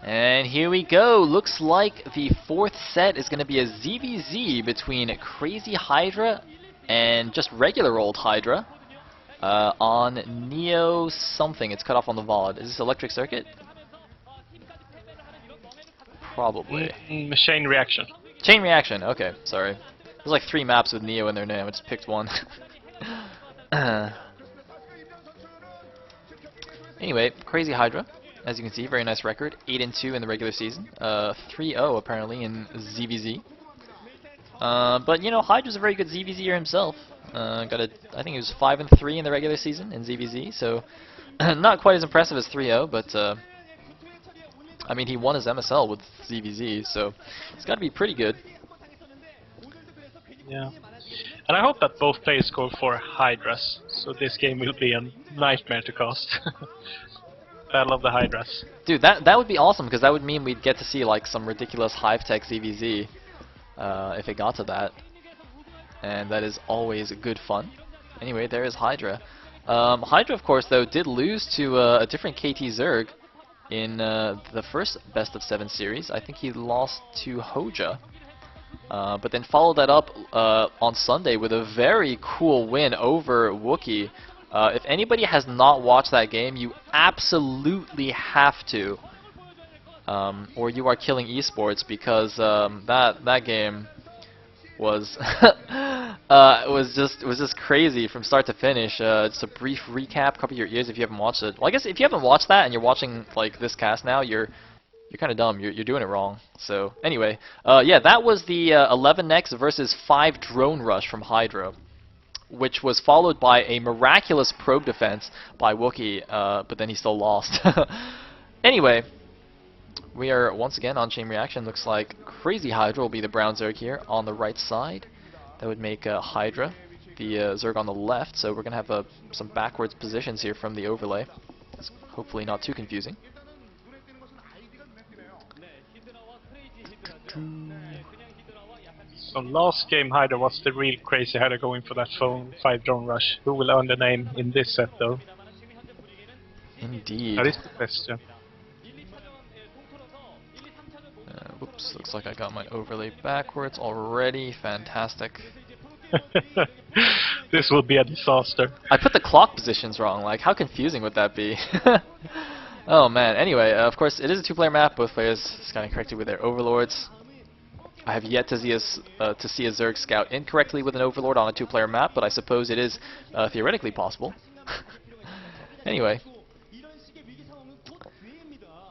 And here we go. Looks like the fourth set is going to be a ZVZ between Crazy-Hydra and just regular old Hydra on Neo something. It's cut off on the VOD. Is this Electric Circuit? Probably. Chain Reaction. Chain Reaction. Okay, sorry. There's like 3 maps with Neo in their name. I just picked one. Anyway, Crazy-Hydra. As you can see, very nice record. 8-2 in the regular season. 3-0 apparently in ZVZ. But you know, Hydra's a very good ZVZer himself. I think he was 5-3 in the regular season in ZVZ. So not quite as impressive as 3-0, but I mean, he won his MSL with ZVZ, so it's got to be pretty good. Yeah. And I hope that both players go for Hydras, so this game will be a nightmare to cast. Battle of the Hydras. Dude, that would be awesome, because that would mean we'd get to see like some ridiculous Hive-Tech ZVZ if it got to that. And that is always good fun. Anyway, there is Hydra. Hydra, of course, though, did lose to a different KT Zerg in the first Best of 7 series. I think he lost to Hoja. But then followed that up on Sunday with a very cool win over Wookiee. If anybody has not watched that game, you absolutely have to, or you are killing esports, because that game was was just crazy from start to finish. Just a brief recap, cover your ears if you haven't watched it. Well, I guess if you haven't watched that and you're watching like this cast now, you're kind of dumb. You're doing it wrong. So anyway, yeah, that was the 11 next versus 5 drone rush from Hydra, which was followed by a miraculous probe defense by Wookiee, but then he still lost. Anyway, we are once again on Chain Reaction. Looks like Crazy-Hydra will be the brown Zerg here on the right side. That would make Hydra the Zerg on the left, so we're going to have some backwards positions here from the overlay. It's hopefully not too confusing. So last game Hydra was the real Crazy-Hydra going for that 5 drone rush. Who will earn the name in this set though? Indeed. That is the question. Whoops, looks like I got my overlay backwards already. Fantastic. This will be a disaster. I put the clock positions wrong. Like, how confusing would that be? Oh man. Anyway, of course, it is a 2-player map. Both players kind of corrected with their overlords. I have yet to see a Zerg scout incorrectly with an overlord on a 2-player map, but I suppose it is theoretically possible. Anyway.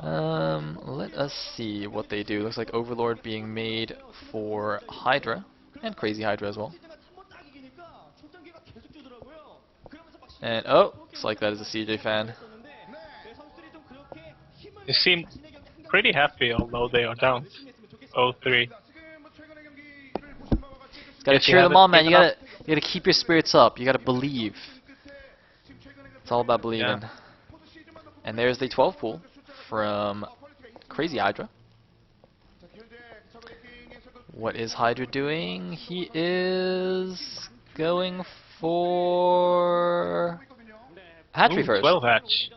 Let us see what they do. Looks like Overlord being made for Hydra, and Crazy-Hydra as well. And, oh, looks like that is a CJ fan. They seem pretty happy, although they are down 0-3. Gotta cheer them on, man. You gotta keep your spirits up. You gotta believe. It's all about believing. Yeah. And there's the 12 pool from Crazy-Hydra. What is Hydra doing? He is going for hatchery first. 12 hatch.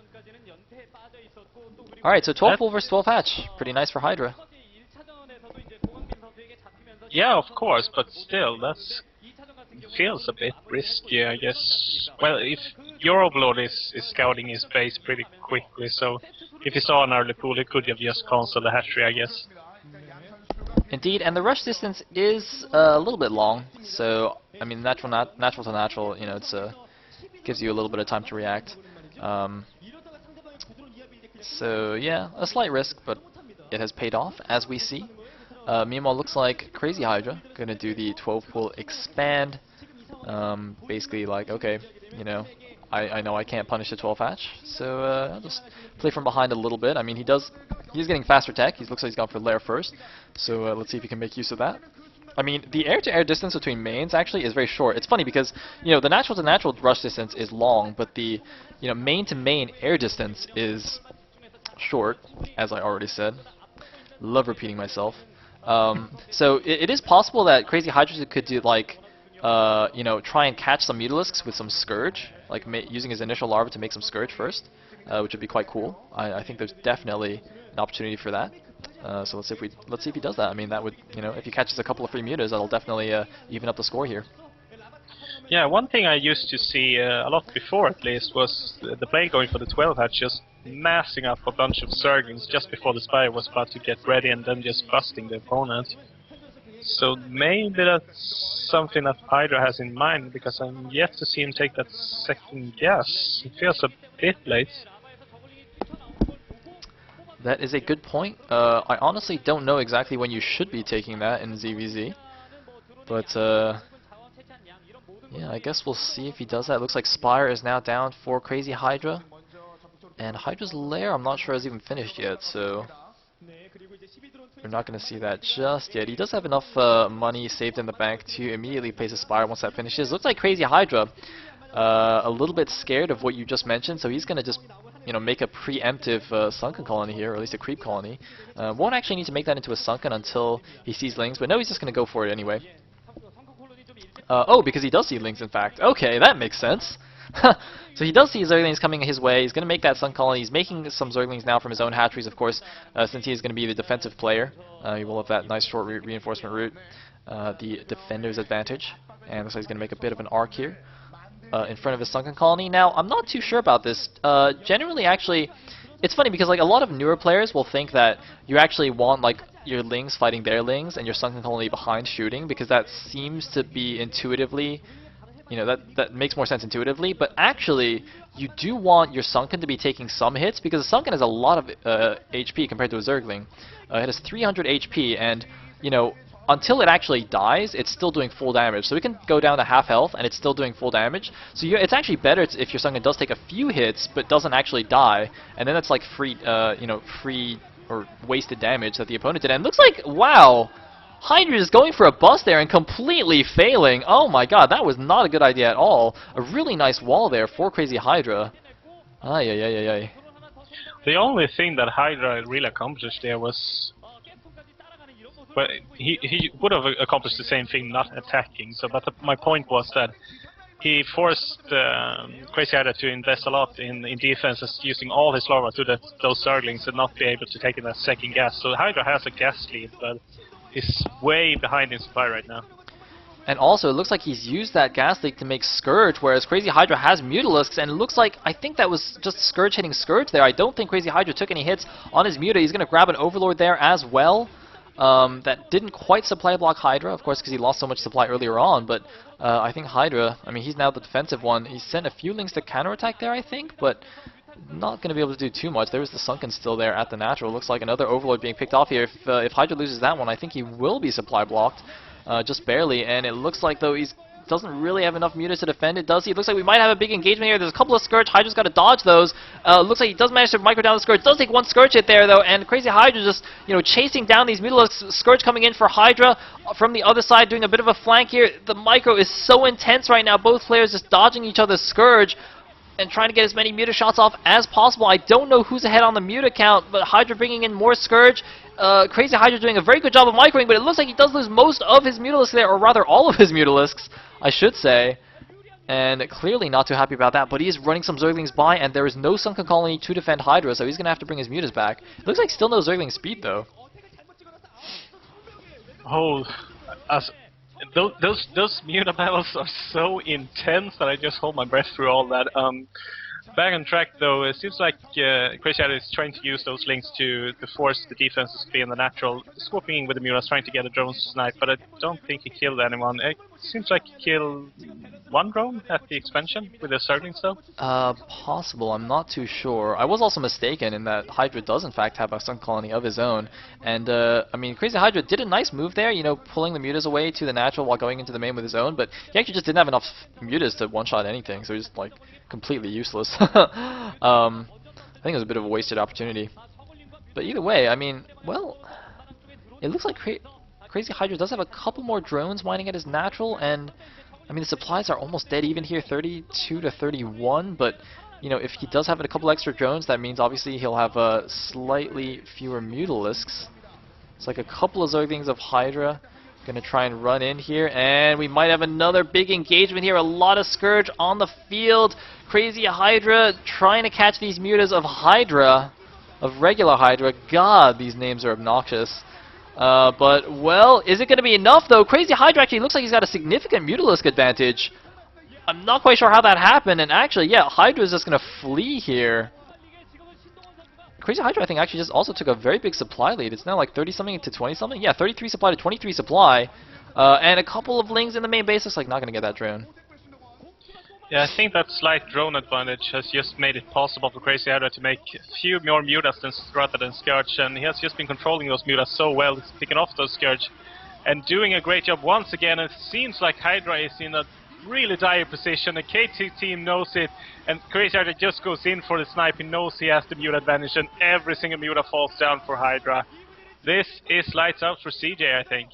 Alright, so 12 pool versus 12 hatch. Pretty nice for Hydra. Yeah, of course, but still, feels a bit risky, I guess. Well, if your Overlord is scouting his base pretty quickly, so if he saw an early pool, he could have just canceled the hatchery, I guess. Indeed, and the rush distance is a little bit long, so I mean, natural to natural, you know, it's gives you a little bit of time to react. So yeah, a slight risk, but it has paid off, as we see. Meanwhile, looks like Crazy-Hydra gonna do the 12 pool expand. Basically, like, okay, you know, I know I can't punish the 12 hatch, so I'll just play from behind a little bit. I mean, he's getting faster tech. He looks like he's gone for Lair first, so let's see if he can make use of that. I mean, the air-to-air distance between mains actually is very short. It's funny because, you know, the natural-to-natural rush distance is long, but the, you know, main-to-main air distance is short, as I already said. Love repeating myself. So it is possible that Crazy-Hydra could do, like, you know, try and catch some Mutalisks with some Scourge, like using his initial larva to make some Scourge first, which would be quite cool. I think there's definitely an opportunity for that. So let's see if he does that. I mean, that would, you know, if he catches a couple of free mutas, that'll definitely even up the score here. Yeah, one thing I used to see a lot before, at least, was the player going for the 12 hatch, just massing up a bunch of Zerglings just before the Spire was about to get ready, and then just busting the opponent. So maybe that's something that Hydra has in mind, because I'm yet to see him take that second guess. It feels a bit late. That is a good point. I honestly don't know exactly when you should be taking that in ZVZ, but yeah, I guess we'll see if he does that. It looks like Spire is now down for Crazy-Hydra, and Hydra's lair I'm not sure has even finished yet, so we're not going to see that just yet. He does have enough money saved in the bank to immediately place a Spire once that finishes. Looks like Crazy-Hydra a little bit scared of what you just mentioned, so he's going to just, you know, make a preemptive sunken colony here, or at least a creep colony. Won't actually need to make that into a sunken until he sees Lings, but no, he's just going to go for it anyway. Oh, because he does see Lings, in fact. Okay, that makes sense. So he does see Zerglings coming his way. He's going to make that sun colony. He's making some Zerglings now from his own hatcheries, of course, since he is going to be the defensive player. He will have that nice short reinforcement route, the defender's advantage. And looks like he's going to make a bit of an arc here in front of his sunken colony. Now, I'm not too sure about this. Generally, actually, it's funny because like a lot of newer players will think that you actually want like your Lings fighting their Lings and your sunken colony behind shooting, because that seems to be intuitively, you know, that makes more sense intuitively. But actually, you do want your sunken to be taking some hits, because a sunken has a lot of HP compared to a Zergling. It has 300 HP, and you know, until it actually dies, it's still doing full damage. So it can go down to half health, and it's still doing full damage. So it's actually better if your sunken does take a few hits, but doesn't actually die, and then it's like free, you know, free or wasted damage that the opponent did. And it looks like, wow, Hydra is going for a bust there and completely failing. Oh my god, that was not a good idea at all. A really nice wall there for Crazy-Hydra. Ay, ay, ay, ay, ay. The only thing that Hydra really accomplished there was... Well, he would have accomplished the same thing not attacking. So, but my point was that he forced Crazy-Hydra to invest a lot in defenses, using all his larvae to those Zerglings and not be able to take in that second gas. So Hydra has a gas lead, but he's way behind in supply right now. And also, it looks like he's used that gas leak to make Scourge, whereas Crazy-Hydra has Mutalisks, and it looks like, I think that was just Scourge hitting Scourge there. I don't think Crazy-Hydra took any hits on his Muta. He's going to grab an Overlord there as well. That didn't quite supply block Hydra, of course, because he lost so much supply earlier on, but I think Hydra, I mean, he's now the defensive one. He sent a few Lings to counterattack there, I think, but not going to be able to do too much. There's the Sunken still there at the natural. Looks like another Overlord being picked off here. If Hydra loses that one, I think he will be supply blocked, just barely, and it looks like, though, he's doesn't really have enough mutas to defend it, does he? It looks like we might have a big engagement here. There's a couple of Scourge. Hydra's got to dodge those. Looks like he does manage to micro down the Scourge. Does take one Scourge hit there, though, and Crazy-Hydra just, you know, chasing down these Mutalisks. Scourge coming in for Hydra from the other side, doing a bit of a flank here. The micro is so intense right now. Both players just dodging each other's Scourge and trying to get as many Muta shots off as possible. I don't know who's ahead on the Muta count, but Hydra bringing in more Scourge. Crazy-Hydra doing a very good job of microing, but it looks like he does lose most of his Mutalisks there, or rather all of his Mutalisks, I should say. And clearly not too happy about that, but he is running some Zerglings by, and there is no Sunken Colony to defend Hydra, so he's going to have to bring his Mutas back. It looks like still no Zergling speed, though. Oh, those Muta battles are so intense that I just hold my breath through all that. Back on track, though, it seems like Crazy-Hydra is trying to use those links to force the defenses to be in the natural, swooping in with the Mutas, trying to get a drone snipe, but I don't think he killed anyone. It seems like he killed one drone at the expansion with the Zerglings, though. Possible. I'm not too sure. I was also mistaken in that Hydra does in fact have a Sun Colony of his own, and I mean, Crazy-Hydra did a nice move there, you know, pulling the Mutas away to the natural while going into the main with his own, but he actually just didn't have enough Mutas to one-shot anything, so he's just like completely useless. I think it was a bit of a wasted opportunity. But either way, I mean, well, it looks like Crazy-Hydra does have a couple more drones mining at his natural, and I mean, the supplies are almost dead even here, 32 to 31, but you know, if he does have a couple extra drones, that means obviously he'll have slightly fewer Mutalisks. It's like a couple of Zerglings of Hydra gonna try and run in here, and we might have another big engagement here. A lot of Scourge on the field. Crazy-Hydra trying to catch these Mutas of Hydra. of regular Hydra. God, these names are obnoxious. But, well, is it going to be enough, though? Crazy-Hydra actually looks like he's got a significant Mutalisk advantage. I'm not quite sure how that happened, and actually, yeah, Hydra is just going to flee here. Crazy-Hydra, I think, actually just also took a very big supply lead. It's now like 30-something to 20-something? Yeah, 33 supply to 23 supply. And a couple of Lings in the main base. Looks like not going to get that drone. Yeah, I think that slight drone advantage has just made it possible for Crazy-Hydra to make a few more Mutas rather than Scourge, and he has just been controlling those Mutas so well, picking off those Scourge, and doing a great job once again. And it seems like Hydra is in a really dire position. The KT team knows it, and Crazy-Hydra just goes in for the snipe. He knows he has the Muta advantage, and every single Muta falls down for Hydra. This is lights out for CJ, I think.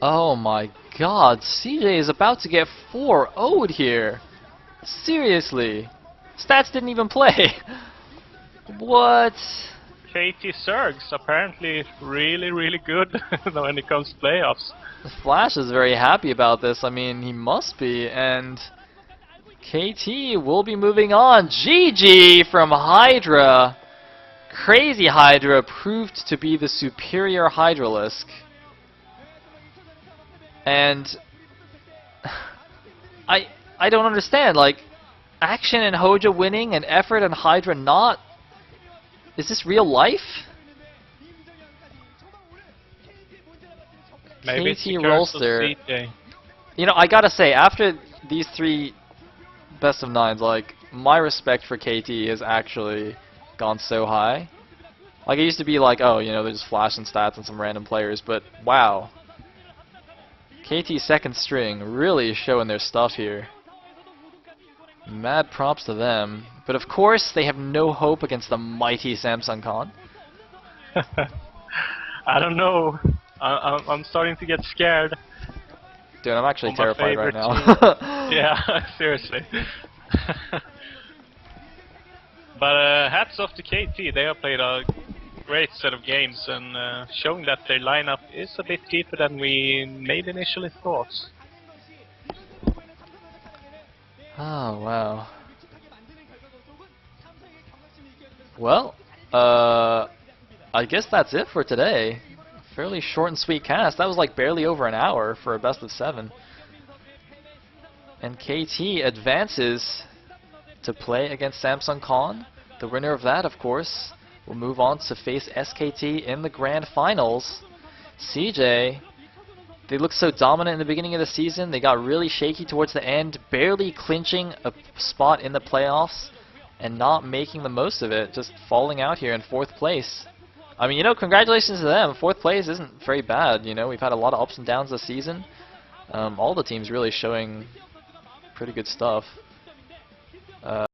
Oh my god, CJ is about to get 4-0'd here. Seriously. Stats didn't even play. What? KT Zergs apparently really good when it comes to playoffs. Flash is very happy about this. I mean, he must be. And KT will be moving on. GG from Hydra. Crazy-Hydra proved to be the superior Hydralisk. And I don't understand, like, Action and Hoja winning and Effort and Hydra not? Is this real life? Maybe it's the KT curse of Rolster. CJ. You know, I gotta say, after these 3 best of 9s, like, my respect for KT has actually gone so high. Like, it used to be like, oh, you know, they're just flashing stats on some random players, but wow. KT second string really showing their stuff here. Mad props to them. But of course, they have no hope against the mighty Samsung Khan. I don't know. I'm starting to get scared. Dude, I'm actually On my terrified right favorite now. Yeah, seriously. But hats off to KT. They have played a great set of games and showing that their lineup is a bit deeper than we maybe initially thought. Oh, wow. Well, I guess that's it for today. Fairly short and sweet cast. That was like barely over an hour for a best of 7. And KT advances to play against Samsung Khan. The winner of that, of course, will move on to face SKT in the grand finals. CJ, they looked so dominant in the beginning of the season. They got really shaky towards the end, barely clinching a spot in the playoffs and not making the most of it, just falling out here in 4th place. I mean, you know, congratulations to them. 4th place isn't very bad. You know, we've had a lot of ups and downs this season. All the teams really showing pretty good stuff.